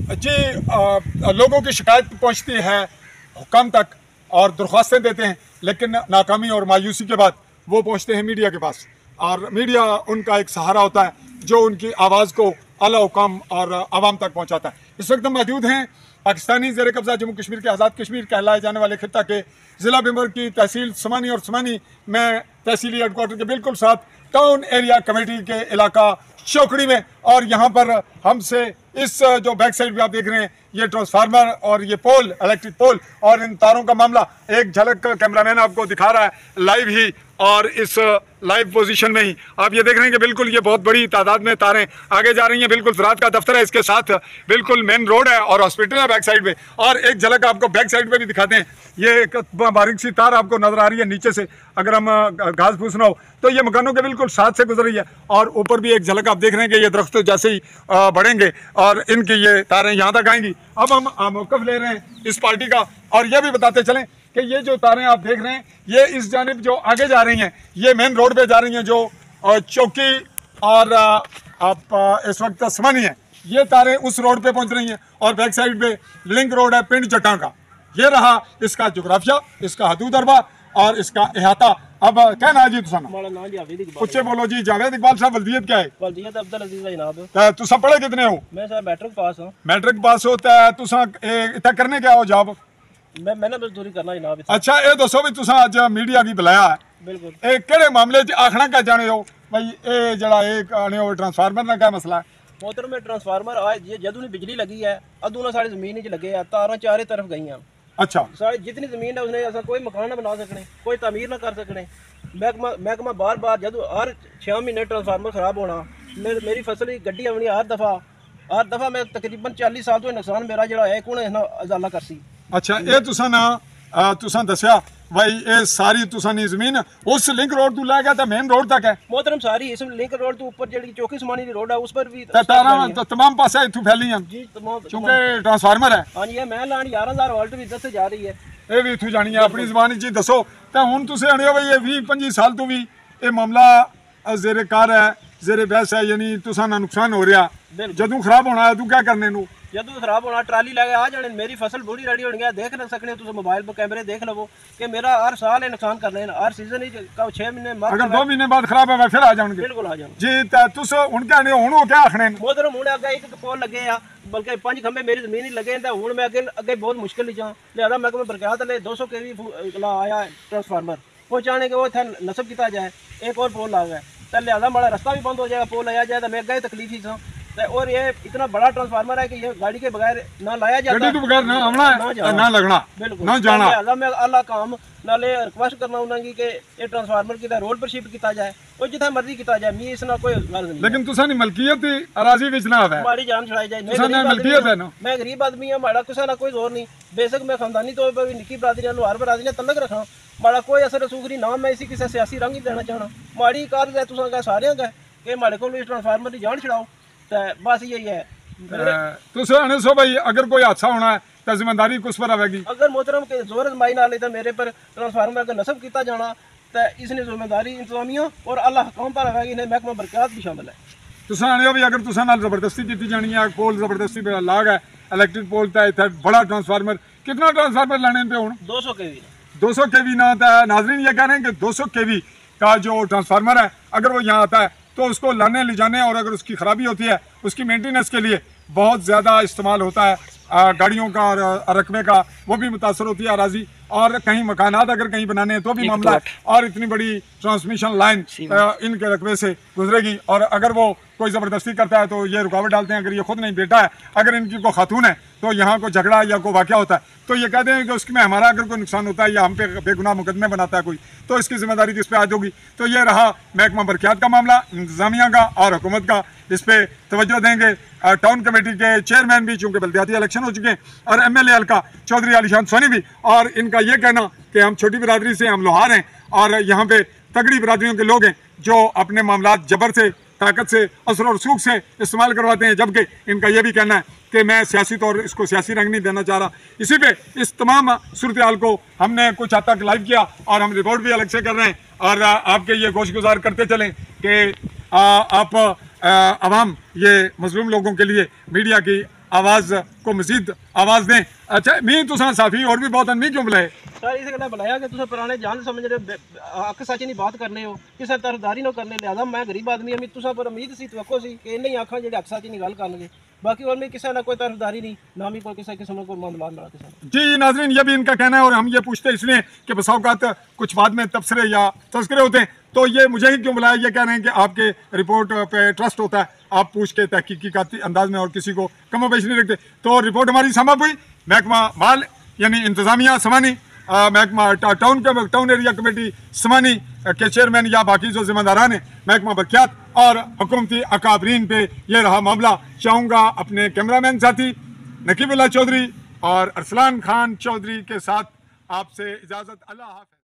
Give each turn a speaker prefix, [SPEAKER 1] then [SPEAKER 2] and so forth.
[SPEAKER 1] जी लोगों की शिकायत पहुंचती है हुकाम तक और दरख्वास्तें देते हैं, लेकिन नाकामी और मायूसी के बाद वो पहुंचते हैं मीडिया के पास, और मीडिया उनका एक सहारा होता है जो उनकी आवाज़ को आला हुकाम और आवाम तक पहुंचाता है। इस वक्त हम मौजूद हैं पाकिस्तानी ज़ेर कब्ज़ा जम्मू कश्मीर के आज़ाद कश्मीर कहलाए जाने वाले खित्ता के ज़िला बिम्बर की तहसील समानी और समानी में तहसीली हेडक्वार्टर के बिल्कुल साथ टाउन एरिया कमेटी के इलाका चौकड़ी में। और यहाँ पर हमसे इस जो बैक साइड भी आप देख रहे हैं ये ट्रांसफार्मर और ये पोल, इलेक्ट्रिक पोल और इन तारों का मामला एक झलक कैमरामैन आपको दिखा रहा है लाइव ही, और इस लाइव पोजीशन में ही आप ये देख रहे हैं कि बिल्कुल ये बहुत बड़ी तादाद में तारें आगे जा रही हैं। बिल्कुल ज़राअत का दफ्तर है, इसके साथ बिल्कुल मेन रोड है और हॉस्पिटल है बैक साइड में। और एक झलक आपको बैक साइड पे भी दिखाते हैं, ये एक बारीक सी तार आपको नज़र आ रही है नीचे से, अगर हम घास फूस ना हो तो ये मकानों के बिल्कुल साथ से गुजर रही है। और ऊपर भी एक झलक आप देख रहे हैं कि ये दरख्त जैसे ही बढ़ेंगे और इनकी ये तारें यहाँ तक आएंगी। अब हम मौक़िफ़ ले रहे हैं इस पार्टी का, और ये भी बताते चलें कि ये जो तारें आप देख रहे हैं ये इस जानिब जो आगे जा रही हैं ये मेन रोड पे जा रही हैं, जो चौकी और आप इस वक्त समानी है, ये तारें उस रोड पे पहुंच रही हैं। और बैक साइड पे लिंक रोड है पिंड चट्टान का। ये रहा इसका जोग्राफिया, इसका हदूद अरबा और इसका अहाता। अब क्या ना जी कुछ बोलो जी। जावेद इकबाल साहब, वल्दियत क्या है?
[SPEAKER 2] वल्दियत अब्दुल अजीज जनाब।
[SPEAKER 1] तुसा पढ़े कितने हो?
[SPEAKER 2] मैं सर मैट्रिक पास हूं।
[SPEAKER 1] मैट्रिक पास होता है तुसा इतना करने क्या हो जॉब?
[SPEAKER 2] मैंने मजदूरी करना जनाब।
[SPEAKER 1] अच्छा ये दसो भी तुसा अज मीडिया की बुलाया है,
[SPEAKER 2] बिल्कुल
[SPEAKER 1] ए केड़े मामले च आखना क्या चाहते हो भाई? ए जड़ा एक आने हो ट्रांसफार्मर का क्या मसला है?
[SPEAKER 2] मोहतरम में ट्रांसफार्मर आज जदों बिजली लगी है अदों सारी जमीन च लगे है, तारां चारे तरफ गई हैं।
[SPEAKER 1] अच्छा,
[SPEAKER 2] सारी जितनी जमीन है उसने ऐसा कोई मकान ना बना सकने, कोई तामीर ना कर सकने। महकमा बार बार जदों हर 6 महीने ट्रांसफार्मर खराब होना, मेरी फसल की गड्डी आनी हर दफ़ा मैं तकरीबन 40 साल तो नुकसान मेरा जड़ा है कुण अजाला करसी।
[SPEAKER 1] अच्छा ये तुसा ना तुसा दसिया भाई ये सारी तुसा नी जमीन उस लिंक रोड तू लै गया तो मेन रोड तक है?
[SPEAKER 2] मोहतरम सारी इस लिंक रोड तो ऊपर जेडी चौकी समानी दी रोड है उस पर भी
[SPEAKER 1] तारा तमाम पासे इथू फैली हैं
[SPEAKER 2] जी, तमाम
[SPEAKER 1] क्योंकि ट्रांसफार्मर है।
[SPEAKER 2] हां जी, मैं लान 11000 वोल्ट भी दस जा रही है,
[SPEAKER 1] ये भी इथू जानी है अपनी जबान च दसो। तो हुण तुसी आने हो भाई ये 20-25 साल तो भी ये मामला ज़ेरे कार है, ज़ेरे बहस है, यानी तुसा ना नुकसान हो रहा जदों खराब होना है तू क्या करने नू?
[SPEAKER 2] जदों खराब होना ट्राली लगे आ जाने, मेरी फसल बूढ़ी रेडी होनी है, देख न सकने तुम मोबाइल पर कैमरे देख लो कि मेरा हर साल नुकसान करने हर सीजन 6 महीने
[SPEAKER 1] अगर 2 महीने बाद खराब है फिर आ जाएंगे।
[SPEAKER 2] बिल्कुल आ जाएंगे
[SPEAKER 1] जी। तुस हुण क्या नहीं हुण क्या आखने
[SPEAKER 2] मोहतरम हुण अगे एक पोल लगे आ, बल्कि 5 खंबे मेरी जमीन ही लगे हैं। हुण मैं अगे बहुत मुश्किल ही जा, लिहाजा महकमे बरकयात ले 200 kV आया ट्रांसफार्मर पहुँचाने के वो इतना नस्ब किया जाए, एक और पोल आ गया तो लिहाजा हमारा रास्ता भी बंद हो जाएगा, पोल आया जाए तो मैं अगे तकलीफ ही था। और ये इतना बड़ा ट्रांसफार्मर है कि ये गाड़ी के बगैर ना लाया जाता,
[SPEAKER 1] गाड़ी के बगैर ना आना ना लगना,
[SPEAKER 2] बिल्कुल
[SPEAKER 1] ना जाना।
[SPEAKER 2] लिहाजा मैं अल्लाह काम नाले रिक्वेस्ट करना उन्होंने कि ये ट्रांसफार्मर की रोड पर शिफ्ट किया जाए और जितना मर्जी किया जाए, मी इसना कोई गर्ज नहीं।
[SPEAKER 1] लेकिन तुसा नी मलकियत अराजी विच ना है,
[SPEAKER 2] हमारी जान छुड़ाई जाए।
[SPEAKER 1] मलकियत है ना,
[SPEAKER 2] मैं गरीब आदमी हूं, हमारा किसी ना कोई जोर नहीं। बेशक मैं खानदानी तौर पर भी निकी बरादरी हर बरादरी ने तलक रखा, हमारा कोई असर रसूख नहीं ना, मैं इसी किसी सियासी रंग ही देना चाहना। माड़ी कार्य है तुसा सारे का कि हमारे को इस ट्रांसफार्मर की जान छुड़ाओ, तो बस यही है।
[SPEAKER 1] तुसे आने सो भाई अगर कोई हादसा होना है तो जिम्मेदारी किस पर आएगी? अगर
[SPEAKER 2] मोहतरम के जोर अजमाई ना ले तो मेरे पर ट्रांसफार्मर का नस्ब किया जाना, तो इसने जिम्मेदारी इंतजामिया और अल्लाह हुकाम पर आएगी, इन्हें महकमा बरकयात भी शामिल है।
[SPEAKER 1] तुसा आने हो भी अगर तुसा नाल जबरदस्ती की जानी है, पोल जबरदस्ती पे लाग है इलेक्ट्रिक पोल तो इतना बड़ा ट्रांसफार्मर, कितना ट्रांसफार्मर लाने पे हुण?
[SPEAKER 2] 200 kV
[SPEAKER 1] 200 kV ना आता है। नाजरीन ये कह रहे हैं कि 200 kV का जो ट्रांसफार्मर है अगर वो यहाँ आता है तो उसको लाने ले जाने और अगर उसकी ख़राबी होती है उसकी मेंटेनेंस के लिए बहुत ज़्यादा इस्तेमाल होता है गाड़ियों का और रकबे का, वो भी मुतासर होती है अराजी, और कहीं मकानात अगर कहीं बनाने हैं तो भी मामला है। और इतनी बड़ी ट्रांसमिशन लाइन इनके रकबे से गुजरेगी और अगर वो कोई ज़बरदस्ती करता है तो ये रुकावट डालते हैं। अगर ये खुद नहीं बेटा है, अगर इनकी कोई खातून है तो यहाँ को झगड़ा या कोई वाक़या होता है तो ये कहते हैं कि उसमें हमारा अगर कोई नुकसान होता है या हम पे बेगुनाह मुकदमे बनाता है कोई, तो इसकी जिम्मेदारी किस पे आज होगी? तो ये रहा महकमा बरकयात का मामला, इंतजामिया का और हुकूमत का, इस पर तवज्जो देंगे। टाउन कमेटी के चेयरमैन भी, चूँकि बल्दियाती इलेक्शन हो चुके हैं, और MLA हल्का चौधरी आलिशान सोनी भी, और इनका ये कहना कि हम छोटी बिरादरी से, हम लोहार हैं और यहाँ पे तगड़ी बिरादरियों के लोग हैं जो अपने मामला जबर से, ताकत से, असर और सूख से इस्तेमाल करवाते हैं, जबकि इनका यह भी कहना है कि मैं सियासी तौर इसको सियासी रंग नहीं देना चाह रहा। इसी पे इस तमाम सूरत हाल को हमने कुछ हद तक लाइव किया और हम रिपोर्ट भी अलग से कर रहे हैं और आपके ये गोशगुजार करते चलें कि आप आवाम ये मजलूम लोगों के लिए मीडिया की आवाज़ को मजीद आवाज़ दें। अच्छा मी तुसा साफी और भी बहुत मी क्यों बुलाए
[SPEAKER 2] सर इस गल्ला बुलाया कि तुम पुराने जान समझ रहे हक सच नहीं बात करने हो किसी तरफदारी ना करने लिहाजा मैं गरीब आदमी अमी तुसा पर उम्मीद सी तवक्को सी कि इन्हें आखा जो हक सच नहीं गल करनगे बाकी और मैं किसी ना कोई तरफदारी नहीं ना मी कोई किसी किस्म को मामला ना किसी।
[SPEAKER 1] जी नाजरीन ये भी इनका कहना है और हम ये पूछते हैं इसलिए कि बसा औकात कुछ बाद में तबसरे या तस्करे होते हैं तो ये मुझे ही क्यों बुलाया, ये कह रहे हैं कि आपके रिपोर्ट पे ट्रस्ट होता है, आप पूछ के तहकीकाती अंदाज में और किसी को कमो बेश नहीं रखते। तो रिपोर्ट हमारी समाप्त हुई। महकमा माल यानी इंतज़ामिया समानी, महकमा टाउन एरिया कमेटी समानी के चेयरमैन या बाकी जो जिम्मेदारान हैं, महकमा बरक़ियात और हुकूमती अकाबरीन पे ये रहा मामला। चाहूँगा अपने कैमरामैन साथी नकीबुल्लाह चौधरी और अरसलान खान चौधरी के साथ आपसे इजाज़त। अल्लाह हाफ़िज़।